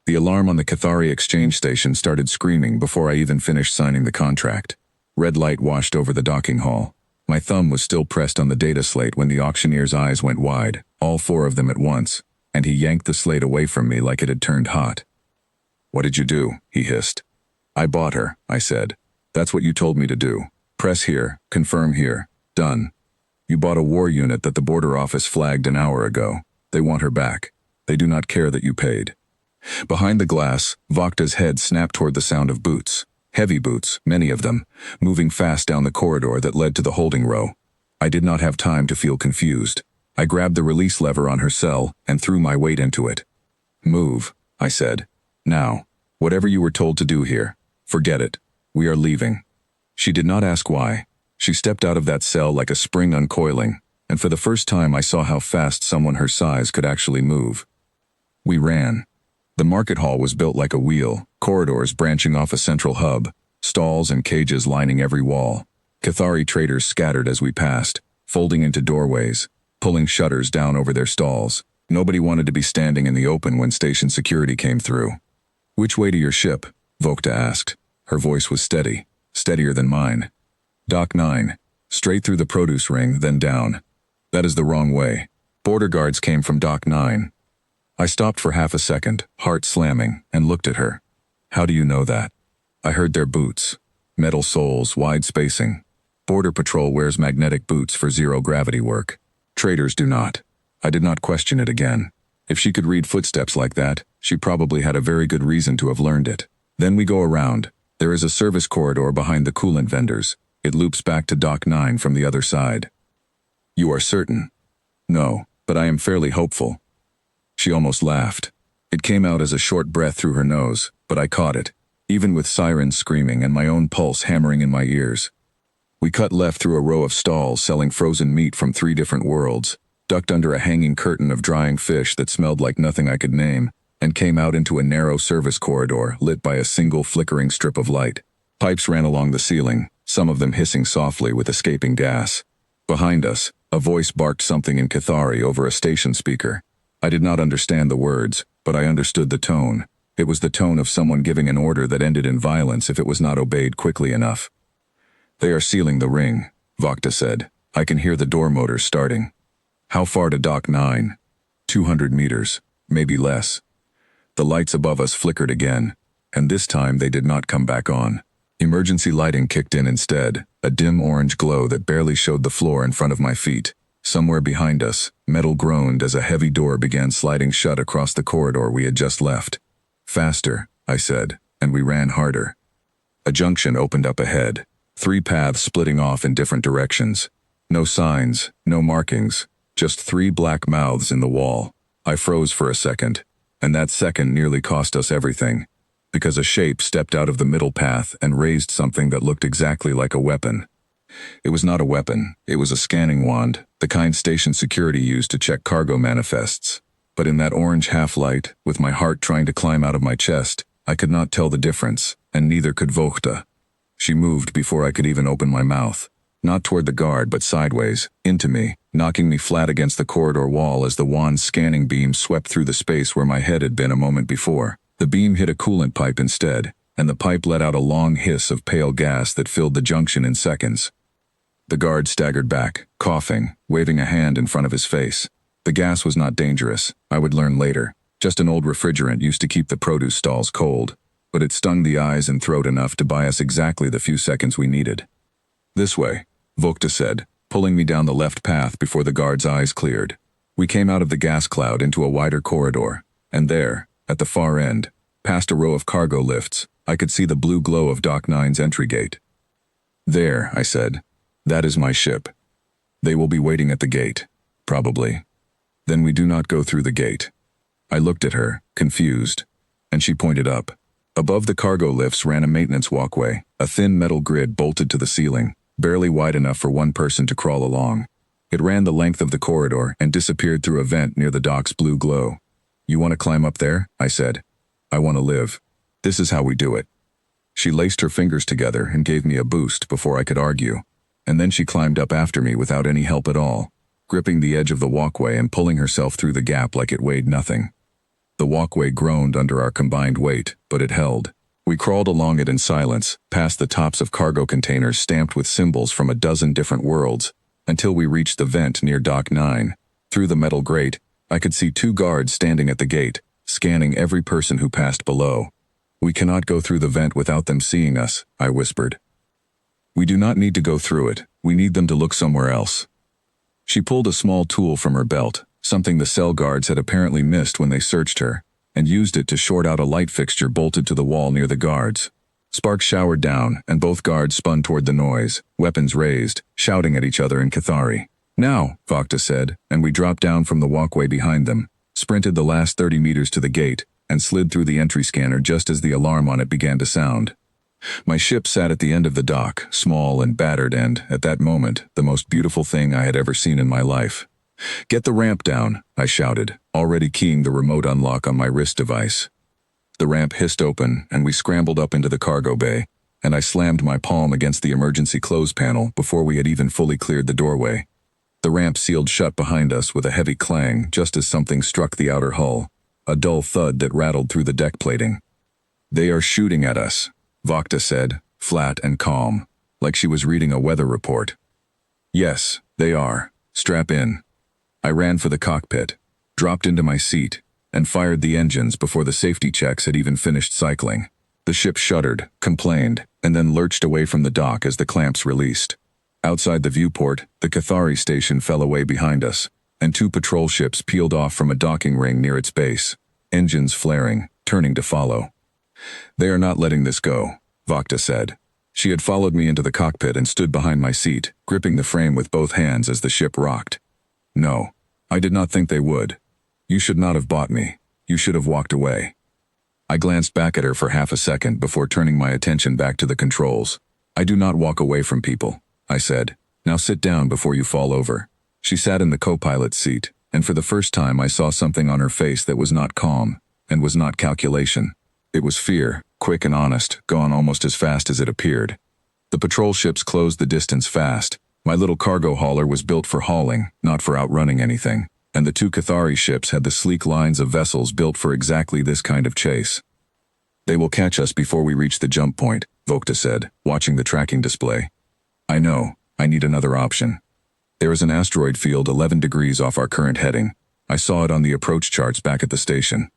The alarm on the Cathari exchange station started screaming before I even finished signing the contract. Red light washed over the docking hall. My thumb was still pressed on the data slate when the auctioneer's eyes went wide, all four of them at once, and he yanked the slate away from me like it had turned hot. "What did you do?" he hissed. "I bought her," I said. "That's what you told me to do. Press here, confirm here. Done. You bought a war unit that the border office flagged an hour ago. They want her back. They do not care that you paid." Behind the glass, Vokta's head snapped toward the sound of boots. Heavy boots, many of them, moving fast down the corridor that led to the holding row. I did not have time to feel confused. I grabbed the release lever on her cell and threw my weight into it. "Move," I said. "Now. Whatever you were told to do here. Forget it. We are leaving." She did not ask why. She stepped out of that cell like a spring uncoiling, and for the first time I saw how fast someone her size could actually move. We ran. The market hall was built like a wheel, corridors branching off a central hub, stalls and cages lining every wall. Cathari traders scattered as we passed, folding into doorways, pulling shutters down over their stalls. Nobody wanted to be standing in the open when station security came through. "Which way to your ship?" Vokta asked. Her voice was steady, steadier than mine. "Dock 9. Straight through the produce ring, then down." "That is the wrong way. Border guards came from Dock 9. I stopped for half a second, heart slamming, and looked at her. "How do you know that?" "I heard their boots. Metal soles, wide spacing. Border Patrol wears magnetic boots for zero-gravity work. Traders do not." I did not question it again. If she could read footsteps like that, she probably had a very good reason to have learned it. Then we go around. There is a service corridor behind the coolant vendors. It loops back to Dock 9 from the other side. "You are certain?" "No, but I am fairly hopeful." She almost laughed. It came out as a short breath through her nose, but I caught it, even with sirens screaming and my own pulse hammering in my ears. We cut left through a row of stalls selling frozen meat from 3 different worlds, ducked under a hanging curtain of drying fish that smelled like nothing I could name, and came out into a narrow service corridor lit by a single flickering strip of light. Pipes ran along the ceiling, some of them hissing softly with escaping gas. Behind us, a voice barked something in Cathari over a station speaker. I did not understand the words, but I understood the tone. It was the tone of someone giving an order that ended in violence if it was not obeyed quickly enough. "They are sealing the ring," Vokta said. "I can hear the door motors starting." "How far to Dock 9? 200 meters, maybe less." The lights above us flickered again, and this time they did not come back on. Emergency lighting kicked in instead, a dim orange glow that barely showed the floor in front of my feet. Somewhere behind us, metal groaned as a heavy door began sliding shut across the corridor we had just left. "Faster," I said, and we ran harder. A junction opened up ahead, 3 paths splitting off in different directions. No signs, no markings, just 3 black mouths in the wall. I froze for a second, and that second nearly cost us everything, because a shape stepped out of the middle path and raised something that looked exactly like a weapon. It was not a weapon, it was a scanning wand, the kind station security used to check cargo manifests. But in that orange half-light, with my heart trying to climb out of my chest, I could not tell the difference, and neither could Vokta. She moved before I could even open my mouth. Not toward the guard, but sideways, into me, knocking me flat against the corridor wall as the wand's scanning beam swept through the space where my head had been a moment before. The beam hit a coolant pipe instead, and the pipe let out a long hiss of pale gas that filled the junction in seconds. The guard staggered back, coughing, waving a hand in front of his face. The gas was not dangerous, I would learn later, just an old refrigerant used to keep the produce stalls cold, but it stung the eyes and throat enough to buy us exactly the few seconds we needed. "This way," Vokta said, pulling me down the left path before the guard's eyes cleared. We came out of the gas cloud into a wider corridor, and there, at the far end, past a row of cargo lifts, I could see the blue glow of Dock 9's entry gate. "There," I said. "That is my ship. They will be waiting at the gate, probably. Then we do not go through the gate." I looked at her, confused, and she pointed up. Above the cargo lifts ran a maintenance walkway, a thin metal grid bolted to the ceiling, barely wide enough for one person to crawl along. It ran the length of the corridor and disappeared through a vent near the dock's blue glow. "You want to climb up there?" I said. "I want to live. This is how we do it." She laced her fingers together and gave me a boost before I could argue, and then she climbed up after me without any help at all, gripping the edge of the walkway and pulling herself through the gap like it weighed nothing. The walkway groaned under our combined weight, but it held. We crawled along it in silence, past the tops of cargo containers stamped with symbols from a dozen different worlds, until we reached the vent near Dock 9. Through the metal grate, I could see 2 guards standing at the gate, scanning every person who passed below. "We cannot go through the vent without them seeing us," I whispered. "We do not need to go through it. We need them to look somewhere else." She pulled a small tool from her belt, something the cell guards had apparently missed when they searched her, and used it to short out a light fixture bolted to the wall near the guards. Sparks showered down, and both guards spun toward the noise, weapons raised, shouting at each other in Cathari. "Now," Vakta said, and we dropped down from the walkway behind them, sprinted the last 30 meters to the gate, and slid through the entry scanner just as the alarm on it began to sound. My ship sat at the end of the dock, small and battered and, at that moment, the most beautiful thing I had ever seen in my life. "Get the ramp down," I shouted, already keying the remote unlock on my wrist device. The ramp hissed open, and we scrambled up into the cargo bay, and I slammed my palm against the emergency close panel before we had even fully cleared the doorway. The ramp sealed shut behind us with a heavy clang just as something struck the outer hull, a dull thud that rattled through the deck plating. "They are shooting at us," Vakta said, flat and calm, like she was reading a weather report. "Yes, they are. Strap in." I ran for the cockpit, dropped into my seat, and fired the engines before the safety checks had even finished cycling. The ship shuddered, complained, and then lurched away from the dock as the clamps released. Outside the viewport, the Cathari station fell away behind us, and 2 patrol ships peeled off from a docking ring near its base, engines flaring, turning to follow. "They are not letting this go," Vakta said. She had followed me into the cockpit and stood behind my seat, gripping the frame with both hands as the ship rocked. "No, I did not think they would. You should not have bought me. You should have walked away." I glanced back at her for half a second before turning my attention back to the controls. "I do not walk away from people," I said. "Now sit down before you fall over." She sat in the co-pilot's seat, and for the first time I saw something on her face that was not calm, and was not calculation. It was fear, quick and honest, gone almost as fast as it appeared. The patrol ships closed the distance fast. My little cargo hauler was built for hauling, not for outrunning anything, and the 2 Cathari ships had the sleek lines of vessels built for exactly this kind of chase. "They will catch us before we reach the jump point," Vokta said, watching the tracking display. "I know. I need another option. There is an asteroid field 11 degrees off our current heading. I saw it on the approach charts back at the station."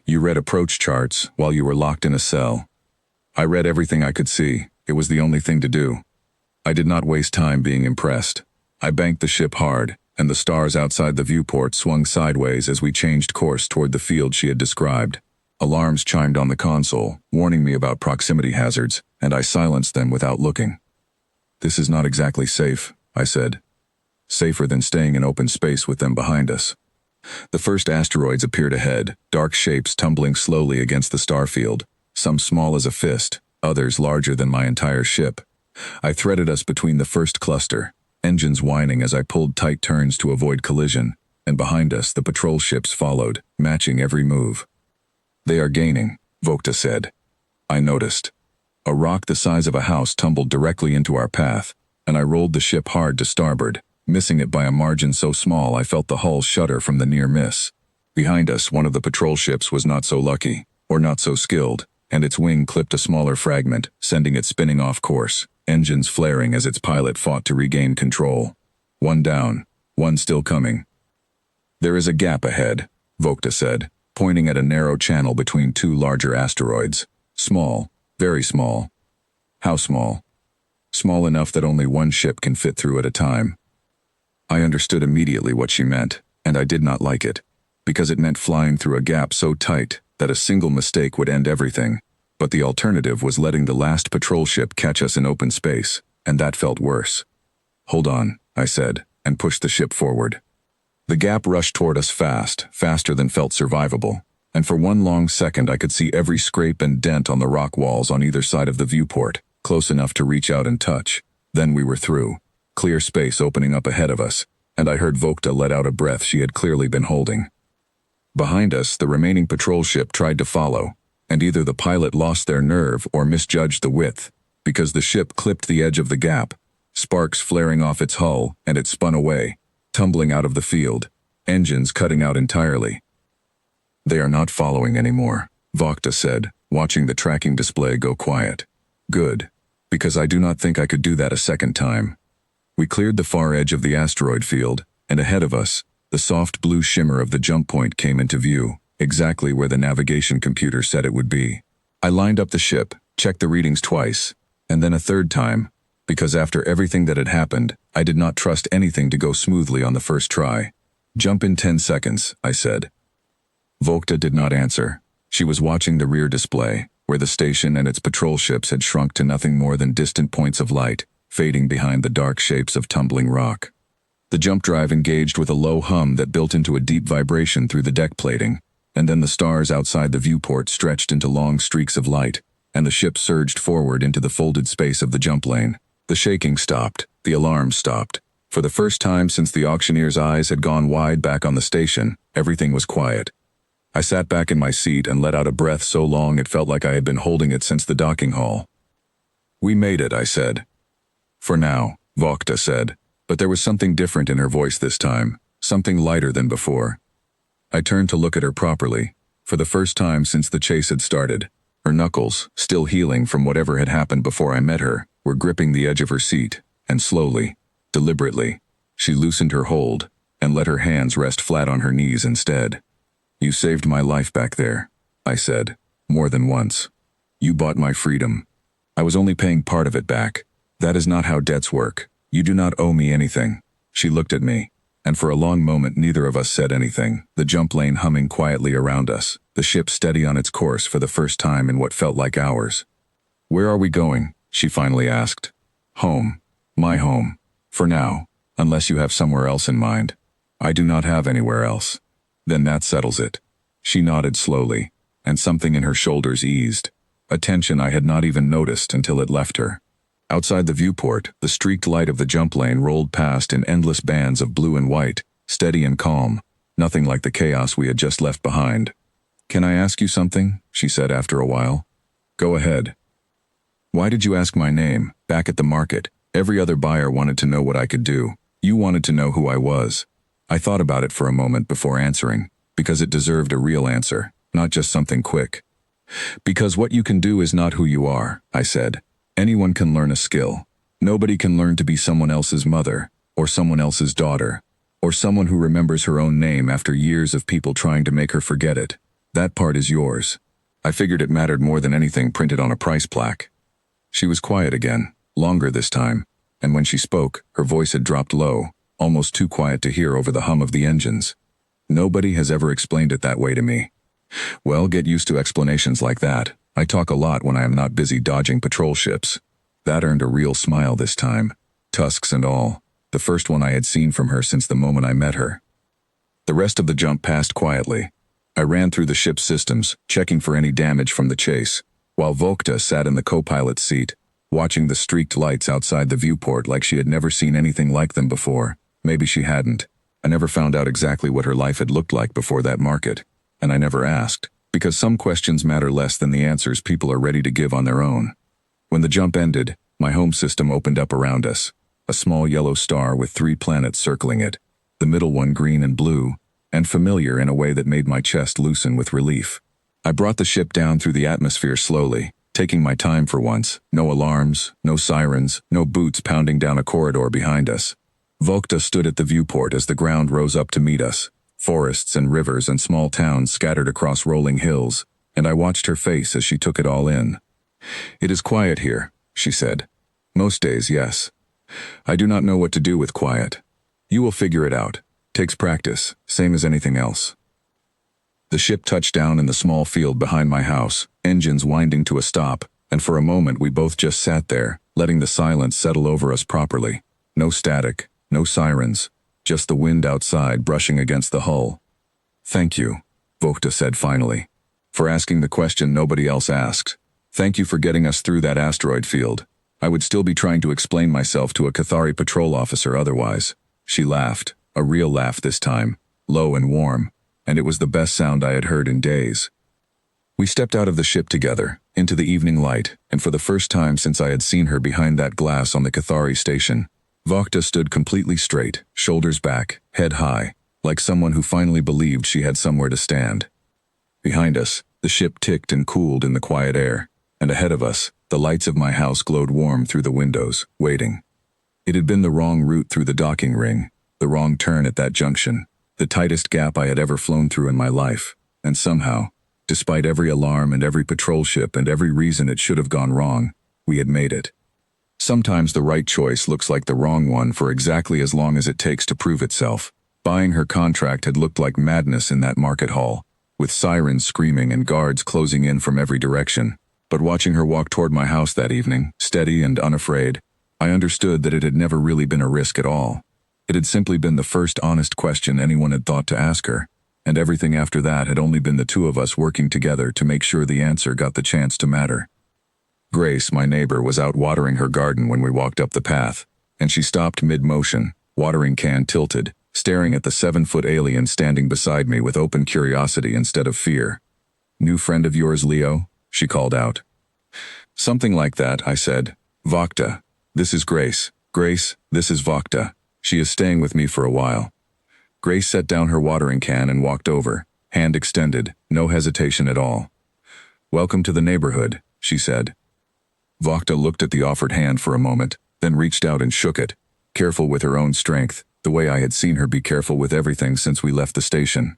"You read approach charts while you were locked in a cell." "I read everything I could see. It was the only thing to do." I did not waste time being impressed. I banked the ship hard, and the stars outside the viewport swung sideways as we changed course toward the field she had described. Alarms chimed on the console, warning me about proximity hazards, and I silenced them without looking. "This is not exactly safe," I said. "Safer than staying in open space with them behind us." The first asteroids appeared ahead, dark shapes tumbling slowly against the starfield, some small as a fist, others larger than my entire ship. I threaded us between the first cluster, engines whining as I pulled tight turns to avoid collision, and behind us the patrol ships followed, matching every move. "They are gaining," Vokta said. I noticed. A rock the size of a house tumbled directly into our path, and I rolled the ship hard to starboard, missing it by a margin so small I felt the hull shudder from the near miss. Behind us, one of the patrol ships was not so lucky, or not so skilled, and its wing clipped a smaller fragment, sending it spinning off course, engines flaring as its pilot fought to regain control. "One down, one still coming." "There is a gap ahead," Vokta said, pointing at a narrow channel between 2 larger asteroids. "Small, very small." "How small?" "Small enough that only one ship can fit through at a time." I understood immediately what she meant, and I did not like it, because it meant flying through a gap so tight that a single mistake would end everything. But the alternative was letting the last patrol ship catch us in open space, and that felt worse. "Hold on," I said, and pushed the ship forward. The gap rushed toward us fast, faster than felt survivable, and for one long second I could see every scrape and dent on the rock walls on either side of the viewport, close enough to reach out and touch. Then we were through, clear space opening up ahead of us, and I heard Vokta let out a breath she had clearly been holding. Behind us, the remaining patrol ship tried to follow, and either the pilot lost their nerve or misjudged the width, because the ship clipped the edge of the gap, sparks flaring off its hull, and it spun away, tumbling out of the field, engines cutting out entirely. They are not following anymore, Vokta said, watching the tracking display go quiet. Good. Because I do not think I could do that a second time. We cleared the far edge of the asteroid field, and ahead of us, the soft blue shimmer of the jump point came into view, exactly where the navigation computer said it would be. I lined up the ship, checked the readings twice, and then a third time, because after everything that had happened, I did not trust anything to go smoothly on the first try. Jump in 10 seconds, I said. Vokta did not answer. She was watching the rear display, where the station and its patrol ships had shrunk to nothing more than distant points of light, fading behind the dark shapes of tumbling rock. The jump drive engaged with a low hum that built into a deep vibration through the deck plating, and then the stars outside the viewport stretched into long streaks of light, and the ship surged forward into the folded space of the jump lane. The shaking stopped, the alarm stopped. For the first time since the auctioneer's eyes had gone wide back on the station, everything was quiet. I sat back in my seat and let out a breath so long it felt like I had been holding it since the docking hall. We made it, I said. For now, Vokta said, but there was something different in her voice this time, something lighter than before. I turned to look at her properly. For the first time since the chase had started, her knuckles, still healing from whatever had happened before I met her, were gripping the edge of her seat, and slowly, deliberately, she loosened her hold and let her hands rest flat on her knees instead. You saved my life back there, I said, more than once. You bought my freedom. I was only paying part of it back. That is not how debts work. You do not owe me anything. She looked at me, and for a long moment neither of us said anything, the jump lane humming quietly around us, the ship steady on its course for the first time in what felt like hours. Where are we going? She finally asked. Home. My home. For now, unless you have somewhere else in mind. I do not have anywhere else. Then that settles it. She nodded slowly, and something in her shoulders eased, a tension I had not even noticed until it left her. Outside the viewport, the streaked light of the jump lane rolled past in endless bands of blue and white, steady and calm, nothing like the chaos we had just left behind. Can I ask you something? She said after a while. Go ahead. Why did you ask my name, back at the market? Every other buyer wanted to know what I could do. You wanted to know who I was. I thought about it for a moment before answering, because it deserved a real answer, not just something quick. Because what you can do is not who you are, I said. Anyone can learn a skill. Nobody can learn to be someone else's mother, or someone else's daughter, or someone who remembers her own name after years of people trying to make her forget it. That part is yours. I figured it mattered more than anything printed on a price plaque. She was quiet again, longer this time, and when she spoke, her voice had dropped low, almost too quiet to hear over the hum of the engines. Nobody has ever explained it that way to me. Well, get used to explanations like that. I talk a lot when I am not busy dodging patrol ships. That earned a real smile this time, tusks and all, the first one I had seen from her since the moment I met her. The rest of the jump passed quietly. I ran through the ship's systems, checking for any damage from the chase, while Vokta sat in the co-pilot's seat, watching the streaked lights outside the viewport like she had never seen anything like them before. Maybe she hadn't. I never found out exactly what her life had looked like before that market, and I never asked, because some questions matter less than the answers people are ready to give on their own. When the jump ended, my home system opened up around us, a small yellow star with 3 planets circling it, the middle one green and blue, and familiar in a way that made my chest loosen with relief. I brought the ship down through the atmosphere slowly, taking my time for once, no alarms, no sirens, no boots pounding down a corridor behind us. Vokta stood at the viewport as the ground rose up to meet us, forests and rivers and small towns scattered across rolling hills, and I watched her face as she took it all in. It is quiet here, she said. Most days, yes. I do not know what to do with quiet. You will figure it out. Takes practice, same as anything else. The ship touched down in the small field behind my house, engines winding to a stop, and for a moment we both just sat there, letting the silence settle over us properly. No static, no sirens, just the wind outside brushing against the hull. Thank you, Vokta said finally, for asking the question nobody else asked. Thank you for getting us through that asteroid field. I would still be trying to explain myself to a Cathari patrol officer otherwise. She laughed, a real laugh this time, low and warm, and it was the best sound I had heard in days. We stepped out of the ship together, into the evening light, and for the first time since I had seen her behind that glass on the Cathari station, Vokta stood completely straight, shoulders back, head high, like someone who finally believed she had somewhere to stand. Behind us, the ship ticked and cooled in the quiet air, and ahead of us, the lights of my house glowed warm through the windows, waiting. It had been the wrong route through the docking ring, the wrong turn at that junction, the tightest gap I had ever flown through in my life, and somehow, despite every alarm and every patrol ship and every reason it should have gone wrong, we had made it. Sometimes the right choice looks like the wrong one for exactly as long as it takes to prove itself. Buying her contract had looked like madness in that market hall, with sirens screaming and guards closing in from every direction. But watching her walk toward my house that evening, steady and unafraid, I understood that it had never really been a risk at all. It had simply been the first honest question anyone had thought to ask her, and everything after that had only been the two of us working together to make sure the answer got the chance to matter. Grace, my neighbor, was out watering her garden when we walked up the path, and she stopped mid-motion, watering can tilted, staring at the 7-foot alien standing beside me with open curiosity instead of fear. "New friend of yours, Leo?" she called out. "Something like that," I said. "Vakta. This is Grace. Grace, this is Vakta. She is staying with me for a while." Grace set down her watering can and walked over, hand extended, no hesitation at all. "Welcome to the neighborhood," she said. Vakta looked at the offered hand for a moment, then reached out and shook it, careful with her own strength, the way I had seen her be careful with everything since we left the station.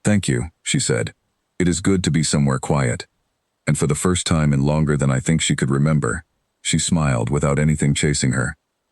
"Thank you," she said. "It is good to be somewhere quiet." And for the first time in longer than I think she could remember, she smiled without anything chasing her.